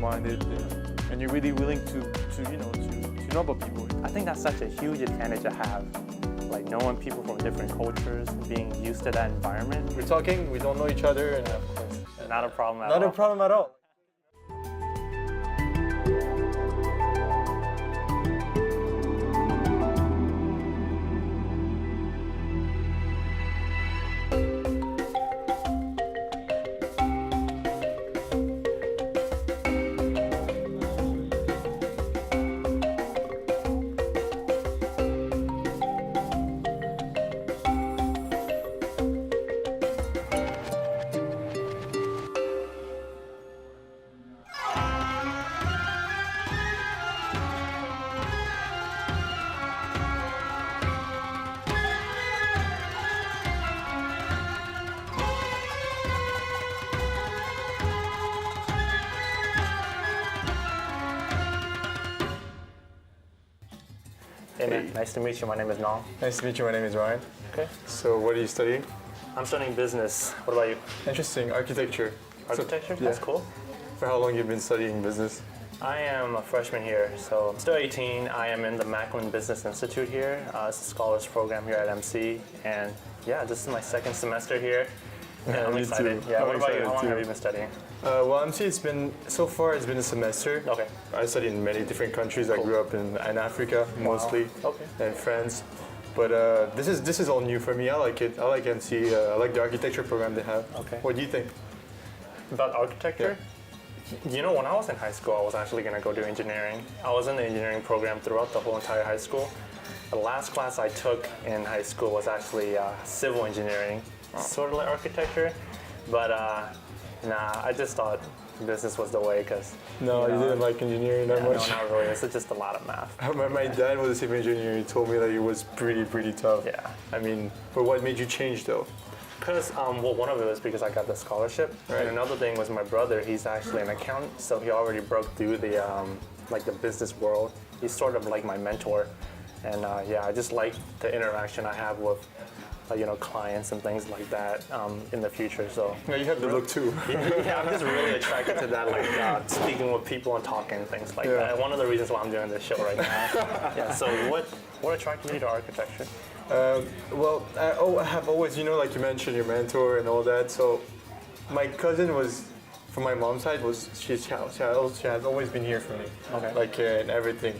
open-minded, and you're really willing to know about people. I think that's such a huge advantage to have, like knowing people from different cultures, being used to that environment. We're talking, we don't know each other, and Not a problem at all. not a problem at all. Hey man, nice to meet you. My name is Nong. Nice to meet you, my name is Ryan. Okay. So what are you studying? I'm studying business. What about you? Interesting, architecture. Architecture? So, That's yeah. cool. For how long have you been studying business? I am a freshman here, so I'm still 18. I am in the Macklin Business Institute here. It's a scholars program here at MC, and yeah, this is my second semester here. And I'm me excited. too. Yeah. I'm What about you? excited How long too. have you been studying? Well, MC, so far it's been a semester. Okay. I studied in many different countries. I Cool. grew up in Africa mostly, Okay. and France. But this is all new for me. I like it. I like MC. I like the architecture program they have. Okay. What do you think? About architecture? You know, when I was in high school, I was actually going to go do engineering. I was in the engineering program throughout the whole entire high school. The last class I took in high school was actually civil engineering, sort of like architecture. But nah, I just thought business was the way because. No, you didn't like engineering that No, much. not really. It's just a lot of math. My dad was a civil engineer. He told me that it was pretty tough. Yeah. I mean, but what made you change though? Because, well, one of it was because I got the scholarship, Right. and another thing was my brother. He's actually an accountant, so he already broke through the like the business world. He's sort of like my mentor, and yeah, I just like the interaction I have with clients and things like that in the future. So Yeah, you have the look too. yeah, I'm just really attracted to that, like speaking with people and talking and things like Yeah. that. One of the reasons why I'm doing this show right now. Yeah. So what attracted you to architecture? Well, I have always, like you mentioned, your mentor and all that. So my cousin was, from my mom's side, she has always been here for me. Okay. Like and everything.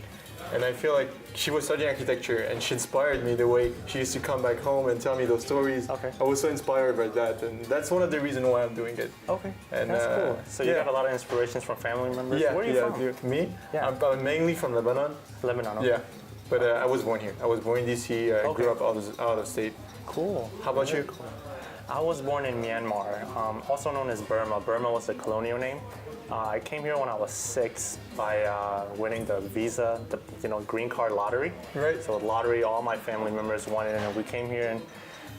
And I feel like she was studying architecture and she inspired me the way she used to come back home and tell me those stories. Okay. I was so inspired by that, and that's one of the reasons why I'm doing it. Okay. And, That's cool. So you yeah. got a lot of inspirations from family members? Yeah, Where are you yeah, from? Me? Yeah. I'm mainly from Lebanon. Lebanon. Okay. Yeah. But I was born here. I was born in DC. I Okay. grew up out of state. Cool. How about Very you? cool. I was born in Myanmar, also known as Burma. Burma was the colonial name. I came here when I was 6 by winning the visa, the green card lottery. Right. So lottery, all my family members won it, and we came here, and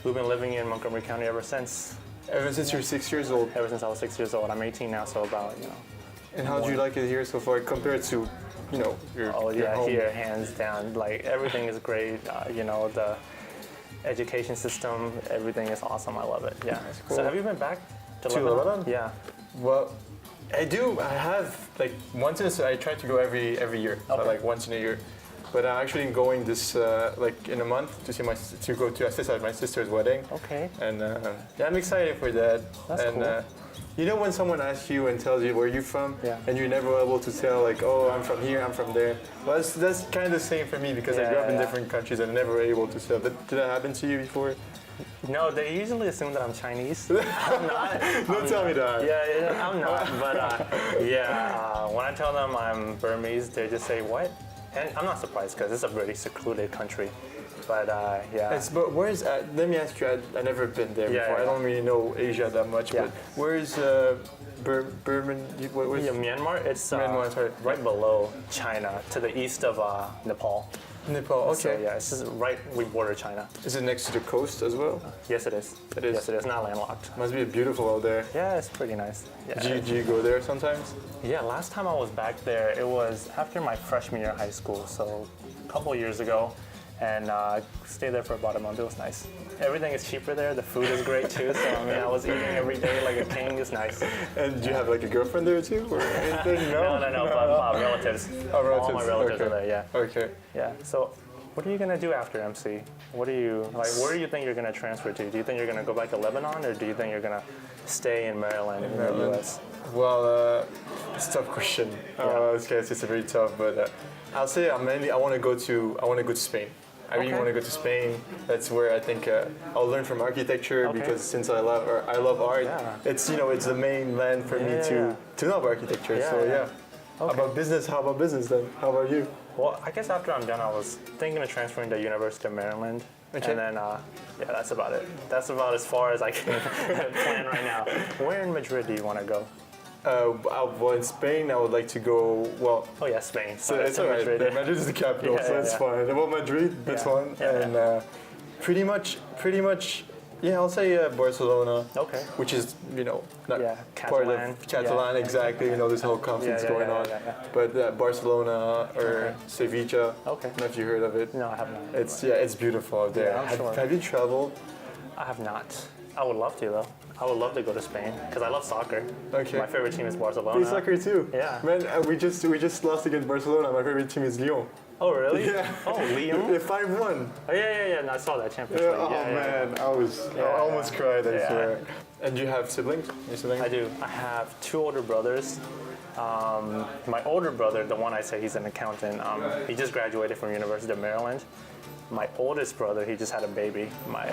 we've been living in Montgomery County ever since. Ever since you're 6 years old. Ever since I was 6 years old. I'm 18 now, so about And how do you like it here so far compared to, your Oh your yeah, home? here hands down. Like everything is great. The education system, everything is awesome. I love it. Yeah. cool. So have you been back to To Lebanon? Yeah. Well, I do. I have once in I try to go every year, Okay. once in a year. But I'm actually going this in a month to go to assist at my sister's wedding. Okay. And yeah, I'm excited for that. That's and, cool. When someone asks you and tells you where you're from, Yeah. and you're never able to tell oh, I'm from here, I'm from there. Well, that's kind of the same for me because I grew up in different countries and never able to tell. Did that happen to you before? No, they usually assume that I'm Chinese. I'm not. Don't tell me that. Yeah, I'm not. But when I tell them I'm Burmese, they just say, what? And I'm not surprised because it's a very secluded country. But yeah. But where's? Let me ask you. I never been there Yeah, before. yeah. I don't really know Asia that much. Yeah. But where's Burma? Where's Myanmar, it's Myanmar, sorry. right below China, to the east of Nepal. Nepal? Okay. So yeah, it's just right, we border China. Is it next to the coast as well? Yes, it is. It is. Yes, it is. Not landlocked. Must be beautiful out there. Yeah, it's pretty nice. Yeah. Do you go there sometimes? Yeah, last time I was back there, it was after my freshman year of high school, so a couple years ago. and stayed there for about a month. It was nice. Everything is cheaper there. The food is great too. So I mean, I was eating every day like a king. It's nice. And do you have like a girlfriend there too, or anything? No, but relatives. Oh, relatives. All my relatives Okay. are there. Yeah. Okay. Yeah. So, what are you gonna do after MC? What do you like? Where do you think you're gonna transfer to? Do you think you're gonna go back to Lebanon, or do you think you're gonna stay in Maryland in the U.S.? Well, it's a tough question. It's very tough, but I'll say I want to go to Spain. I really Okay. want to go to Spain. That's where I think I'll learn from architecture Okay. because since I love art, Yeah. it's it's the main land for me Yeah. to know architecture. Yeah, so yeah. yeah. Okay. How about business then? How about you? Well, I guess after I'm done, I was thinking of transferring to University of Maryland, Okay. and then yeah, that's about it. That's about as far as I can plan right now. Where in Madrid do you want to go? Well, in Spain, I would like to go. Well, Oh yeah, Spain. so it's all right. Madrid. Madrid is the capital, Yeah, so yeah, it's yeah. fine. Well, Madrid, that's Yeah. one, Yeah, and pretty much. Yeah, I'll say Barcelona. Okay. Which is, not Yeah, part Catalan. of Catalan, Yeah. exactly. This whole conflict's Yeah, yeah, going yeah, on. yeah, yeah. But Barcelona or Okay. Sevilla. Okay. I don't know if you heard of it. No, I have not. It's beautiful out there. Yeah, I'm sure. Have you traveled? I have not. I would love to though. I would love to go to Spain because I love soccer. Okay. My favorite team is Barcelona. Play soccer too. Yeah. Man, we just lost against Barcelona. My favorite team is Lyon. Oh really? Yeah. Oh Lyon. Yeah, 5-1. Oh yeah. No, I saw that Champions Yeah, League. oh Yeah, yeah. man, I almost cried. I Yeah. swear. And you have siblings? Any siblings? I do. I have 2 older brothers. My older brother, the one I say he's an accountant, he just graduated from University of Maryland. My oldest brother, he just had a baby. My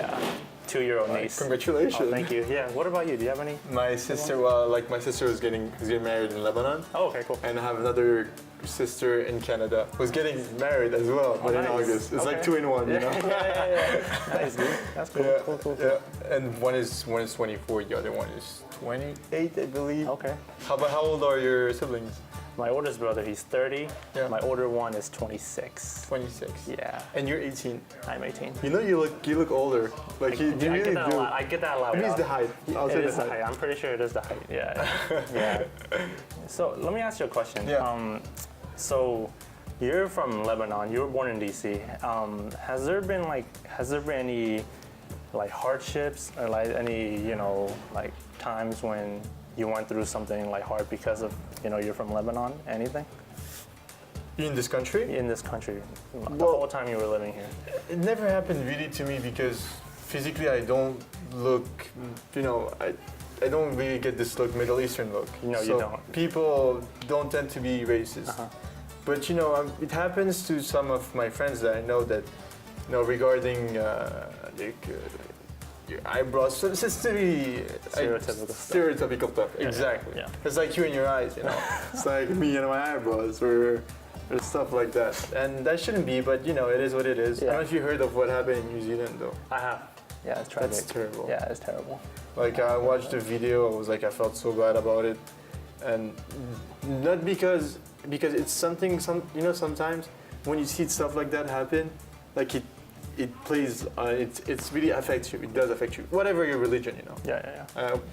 2-year-old niece. Congratulations. Oh, thank you. Yeah. What about you? Do you have any? My sister, my sister was getting married in Lebanon, Oh, okay, cool. and I have another sister in Canada who's getting married as well, but in nice. August. It's like Okay. 2 in 1, you know. Yeah. Nice, dude. That's cool. Yeah, Cool. yeah. And one is 24, the other one is 28, I believe. Okay. How old are your siblings? My oldest brother, he's 30. Yeah. My older one is 26. 26. Yeah. And you're 18. I'm 18. You look older. Like you I really get that do. a lot. I get that a lot. I mean, it's the height. I'll say It the is the height. height. I'm pretty sure it is the height. Yeah. Yeah. So let me ask you a question. Yeah. So you're from Lebanon. You were born in DC. Has there been any like hardships or like any like times when you went through something like hard because of you're from Lebanon? Anything In this country? in this country the Well- whole time you were living here? It never happened really to me because physically I don't look, I don't really get this look, Middle Eastern look. No, you So don't. People don't tend to be racist. Uh-huh. But it happens to some of my friends that I know that, regarding your eyebrows, so it's just really Stereotypical stuff. stereotypical stuff. Yeah, Exactly. yeah. It's like you and your eyes, It's like me and my eyebrows or stuff like that. And that shouldn't be, but it is what it is. I Yeah. don't know if you heard of what happened in New Zealand though. I have. Yeah, it's tragic. That's terrible. Yeah, it's terrible. Like I watched the video, I felt so bad about it, and not because it's something sometimes when you see stuff like that happen, like it plays it's really affects you. It does affect you, whatever your religion, Yeah.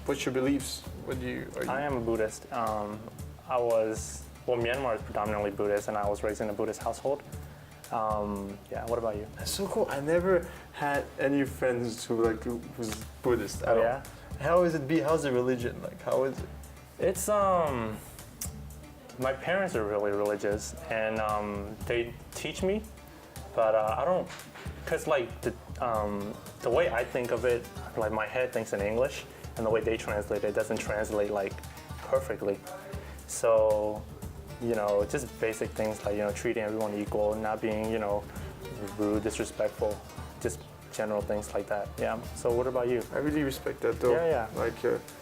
What's your beliefs? What do you? Are you I am a Buddhist. Myanmar is predominantly Buddhist, and I was raised in a Buddhist household. Yeah. What about you? That's so cool. I never had any friends who's Buddhist at Oh all. yeah. How is it? How's the religion? Like how is it? It's my parents are really religious, and they teach me, but I don't, cause like the way I think of it, like my head thinks in English, and the way they translate it doesn't translate like perfectly. So, just basic things like treating everyone equal, not being rude, disrespectful, just general things like that. Yeah. So what about you? I really respect that though. Yeah. Like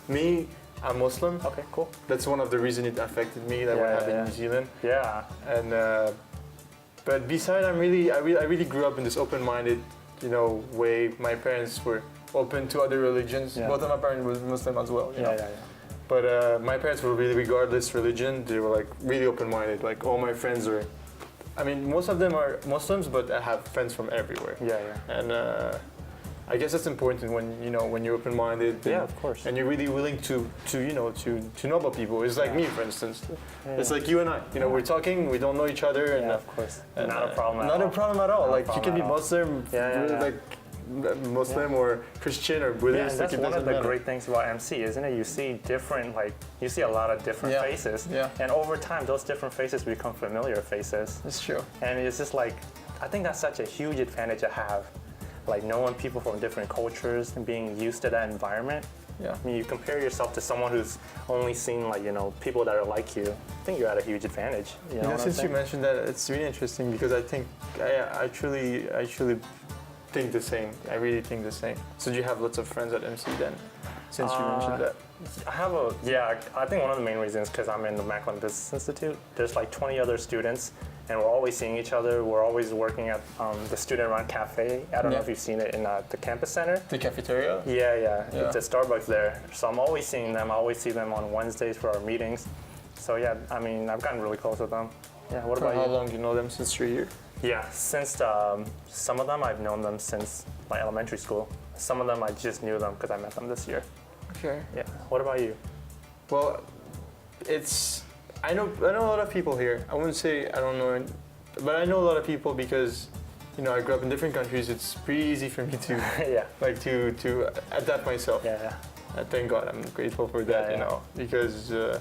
me, I'm Muslim. Okay. Cool. That's one of the reasons it affected me. That what Yeah, happened yeah. in New Zealand. Yeah. And but besides, I really grew up in this open-minded, way. My parents were open to other religions. Yeah. Both of my parents were Muslim as well. You know? Yeah. But my parents were really regardless religion. They were like really open-minded. Like all my friends are. I mean, most of them are Muslims, but I have friends from everywhere. Yeah. And I guess that's important when you're open-minded. Yeah, of course. And you're really willing to know about people. It's like me, for instance. It's like you and I. We're talking. We don't know each other. And, yeah, of course. And, not a problem at all. Not a problem at all. Not like you can be Muslim, Muslim or Christian or Buddhist. Yeah, and that's one of the great things about MC, isn't it? You see a lot of different faces. Yeah. And over time, those different faces become familiar faces. That's true. And it's just like, I think that's such a huge advantage to have. Like knowing people from different cultures and being used to that environment. Yeah. I mean, you compare yourself to someone who's only seen people that are like you. I think you're at a huge advantage. Since you mentioned that, it's really interesting because I think I truly think the same. I really think the same. So do you have lots of friends at MC then? Since you mentioned that. I think one of the main reasons because I'm in the Macklin Business Institute. There's like 20 other students, and we're always seeing each other. We're always working at the student-run cafe. I don't know if you've seen it in the campus center. The cafeteria? Yeah. It's a Starbucks there. So I'm always seeing them. I always see them on Wednesdays for our meetings. So yeah, I mean, I've gotten really close with them. Yeah, what about you? How long do you know them since you're here? Yeah, since some of them I've known them since my elementary school. Some of them I just knew them because I met them this year. Okay. Yeah. What about you? Well, I know a lot of people here. I wouldn't say I don't know, but I know a lot of people because, I grew up in different countries. It's pretty easy for me to to adapt myself. Yeah. Thank God, I'm grateful for that. Because I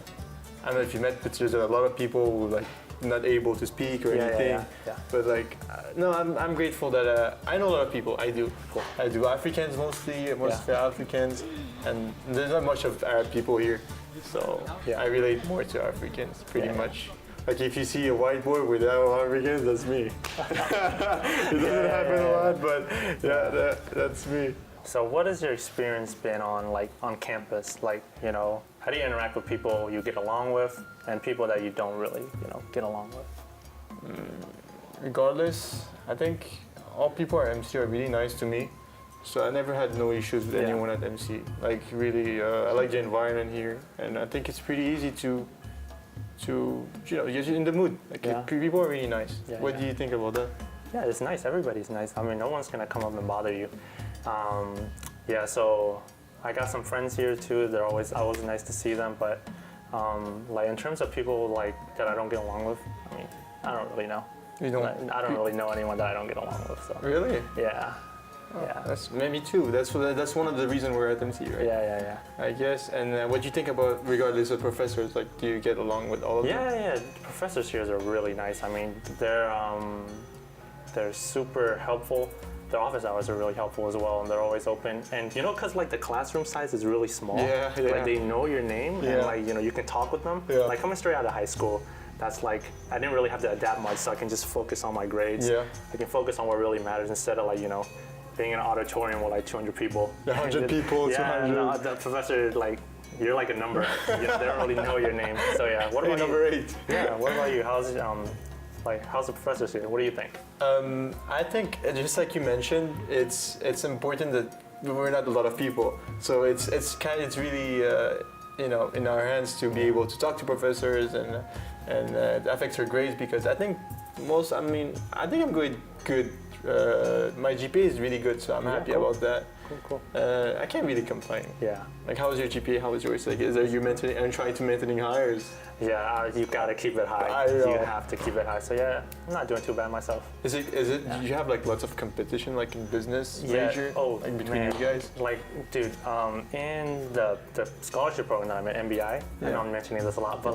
don't know if you met, but there's a lot of people who not able to speak or anything. Yeah. But no, I'm grateful that I know a lot of people. I do. Cool. I do. Africans mostly Africans, and there's not much of Arab people here, so I relate more to Africans pretty much. Like if you see a whiteboard without Africans, that's me. It doesn't happen a lot, but that's me. So what has your experience been on campus? How do you interact with people you get along with and people that you don't really, get along with? Regardless, I think all people at MC are really nice to me. So I never had no issues with anyone at MC. Really, I like the environment here, and I think it's pretty easy to get you in the mood. People are really nice. What do you think about that? Yeah, it's nice. Everybody's nice. I mean, no one's gonna come up and bother you. So I got some friends here too. They're always nice to see them. But in terms of people that I don't get along with, I mean, I don't really know. You don't? I don't really know anyone that I don't get along with. So. Really? Yeah. That's me too. That's one of the reasons we're at MC, right? Yeah. I guess. And what do you think about, regardless of professors? Do you get along with all of them? Yeah. The professors here are really nice. I mean, they're super helpful. The office hours are really helpful as well, and they're always open. And because the classroom size is really small. Yeah. They know your name, and you can talk with them. Yeah. Coming straight out of high school, that's I didn't really have to adapt much, so I can just focus on my grades. Yeah. I can focus on what really matters instead of being in an auditorium with 200 people. 100 people, 200. Yeah, the professor you're like a number. They don't really know your name. So yeah, what about number you? 8? Yeah, what about you? How's the professors here? What do you think? I think just like you mentioned, it's important that we're not a lot of people. So it's really in our hands to be able to talk to professors and it affects our grades because I think I'm good. My GPA is really good, so I'm happy about that. Cool. I can't really complain. Yeah. How was your GPA? How was yours? Are you trying to maintaining higher? Yeah, you gotta keep it high. You have to keep it high. So yeah, I'm not doing too bad myself. Is it? Do you have lots of competition in business major? Oh, between you guys? Dude, in the scholarship program that I'm in, MBI, I know I'm mentioning this a lot, but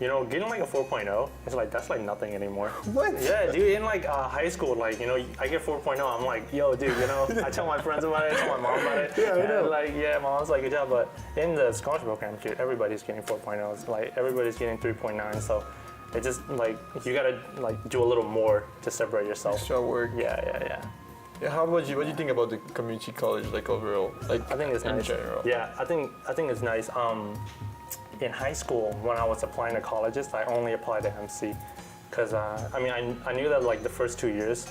getting a 4.0, it's that's nothing anymore. What? Yeah, dude, in high school, I get 4.0, I'm like, yo, dude, I tell my friends about it, I tell my mom about it. Yeah, I know. Yeah, mom's good job, but in the scholarship program, dude, everybody's getting 4.0s, everybody's getting 3.9, so it just, you gotta, do a little more to separate yourself. Extra work. Yeah. Yeah, how about you? What do you think about the community college, overall? I think it's in nice. general. Yeah, I think it's nice. In high school, when I was applying to colleges, I only applied to MC because I knew that the first 2 years,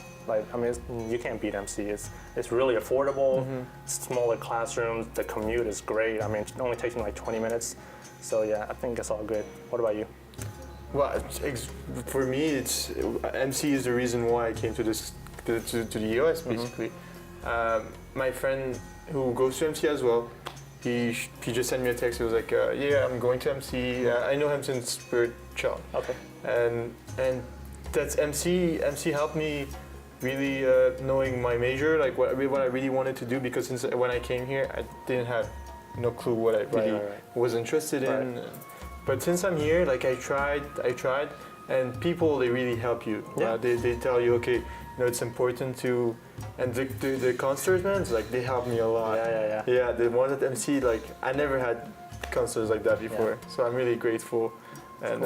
you can't beat MC. It's really affordable, smaller classrooms, the commute is great. It only takes me 20 minutes. So yeah, I think it's all good. What about you? Well, for me, MC is the reason why I came to the US basically. My friend who goes to MC as well, he just sent me a text. He was like, yeah, I'm going to MC. I know him since we were child. Okay. And that's MC. MC helped me really knowing my major, like what I really wanted to do, because since when I came here, I didn't have no clue what I really was interested in. But since I'm here, like I tried, and people, they really help you. Yeah. They tell you, okay, it's important to, and the concerts, man, like they helped me a lot. Yeah, the ones at MC, like I never had concerts like that before, so I'm really grateful. And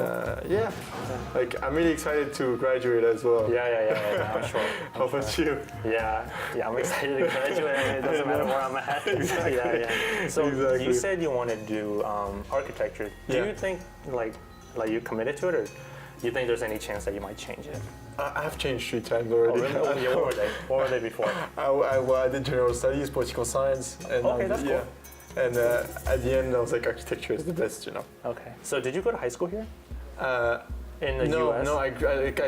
like I'm really excited to graduate as well. Yeah, I'm sure. How about you? Yeah, I'm excited to graduate. I mean, it doesn't matter where I'm at. Exactly. Yeah. So you said you want to do architecture. Do you think like you committed to it, or do you think there's any chance that you might change it? I've changed 3 times already. Oh, really? What were they? What were they before? I did general studies, political science, and that's cool. And at the end, I was like, architecture is the best, Okay. So did you go to high school here? In the no, US? No, I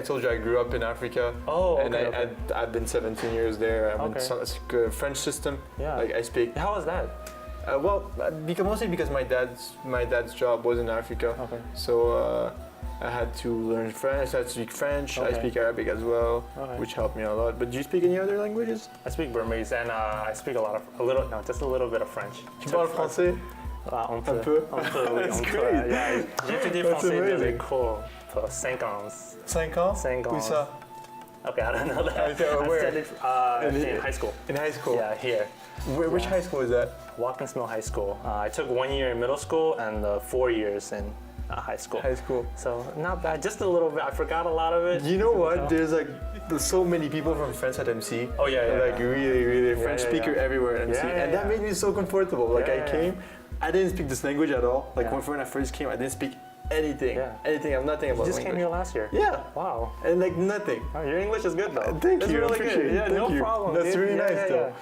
told you I grew up in Africa. Oh, okay. And I've been 17 years there. I'm in French system. Yeah. Like I speak. How was that? Mostly because my dad's job was in Africa. Okay. So I had to learn French. I had to speak French. Okay. I speak Arabic as well, which helped me a lot. But do you speak any other languages? I speak Burmese, and I speak just a little bit of French. Tu parles français? Un peu. That's great. Yeah, j'ai étudié français dans l'école pour 5 ans. 5 ans? 5 ans. Où ça? Okay, I don't know that. I studied in high school. In high school? Yeah, here. Which high school is that? Watkins Mill High School. I took 1 year in middle school and 4 years in high school. High school. So not bad, just a little bit. I forgot a lot of it. You know what? There's so many people from France at MC. Oh yeah. Really French speaker everywhere at MC, and that made me so comfortable. Like I came, I didn't speak this language at all. Like when I first came, I didn't speak anything. Anything. I'm nothing about You just language. came here last year. Yeah. Wow. And like nothing. Oh, your English is good though. Thank It's you. really Appreciate good. it. Yeah, Thank no you. problem. That's dude. really nice though.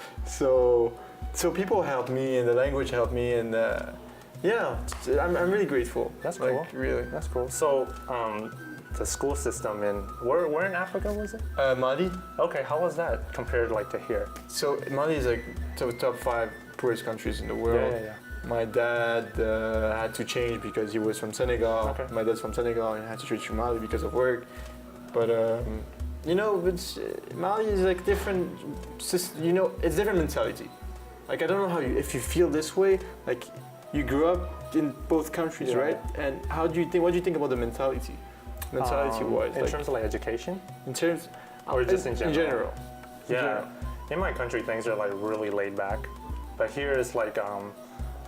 So people helped me, and the language helped me, and I'm really grateful. That's cool. Like, really. That's cool. So the school system in where in Africa was it? Mali. Okay, how was that compared like to here? So Mali is like top 5 poorest countries in the world. Yeah. My dad had to change because he was from Senegal. Okay. My dad's from Senegal and had to switch to Mali because of work. But Mali is like different. It's different mentality. Like I don't know if you feel this way. Like you grew up in both countries, right? And what do you think about the mentality? Mentality-wise, in terms of like education, in terms, or just in general. In general. Yeah. In my country, things are like really laid back, but here it's like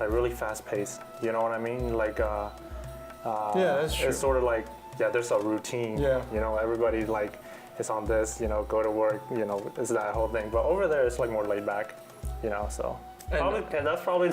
really fast-paced. You know what I mean? Like that's true. It's sort of like there's a routine. Yeah. Everybody like is on this. Go to work. It's that whole thing. But over there, it's like more laid back. So. And that's probably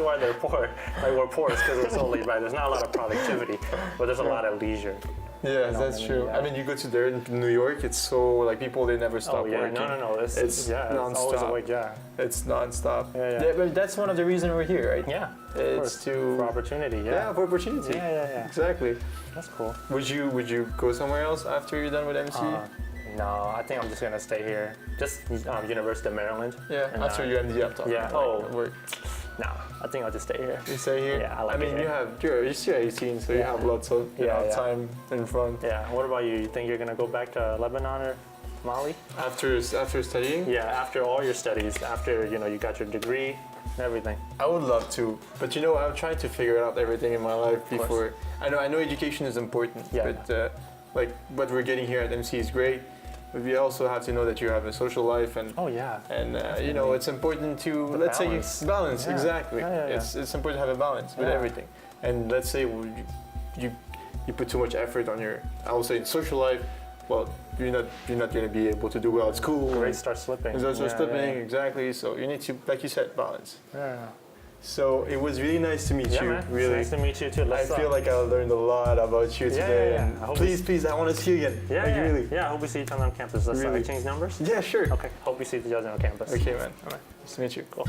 why they're poor. Like we're poor because we're so laid back. There's not a lot of productivity, but there's a lot of leisure. Yeah, that's true. Yeah. I mean, you go to there in New York, it's so like people, they never stop working. No. It's non-stop. always awake. Yeah. It's non-stop. Yeah. But that's one of the reasons we're here, right? Yeah. It's for opportunity. Yeah. For opportunity. Yeah. Exactly. That's cool. Would you go somewhere else after you're done with MC? No, I think I'm just gonna stay here. Just University of Maryland. Yeah. And, after you MD, I'm talking. Work. No, I think I'll just stay here. You stay here? Yeah, I like it here. You're still 18, so you have lots of time in front. Yeah. What about you? You think you're gonna go back to Lebanon or Mali? After studying? Yeah, after all your studies, after you got your degree and everything. I would love to, but I'm trying to figure out everything in my life before. I know education is important, but like what we're getting here at MC is great. But we also have to know that you have a social life, and it's important to balance. Yeah. Exactly. Yeah. It's important to have a balance with everything. And let's say you put too much effort on I will say in social life. Well, you're not going to be able to do well at school. Grades start slipping. Exactly. So you need to, like you said, balance. Yeah. So it was really nice to meet you. Man. Really, It's nice to meet you too. I feel like I learned a lot about you today. Yeah. And please, I want to see you again. Really. Yeah, I hope we see each other on campus. Let's exchange numbers. Yeah, sure. Okay. Hope we see each other on campus. Okay, man. All right. Nice to meet you. Cool.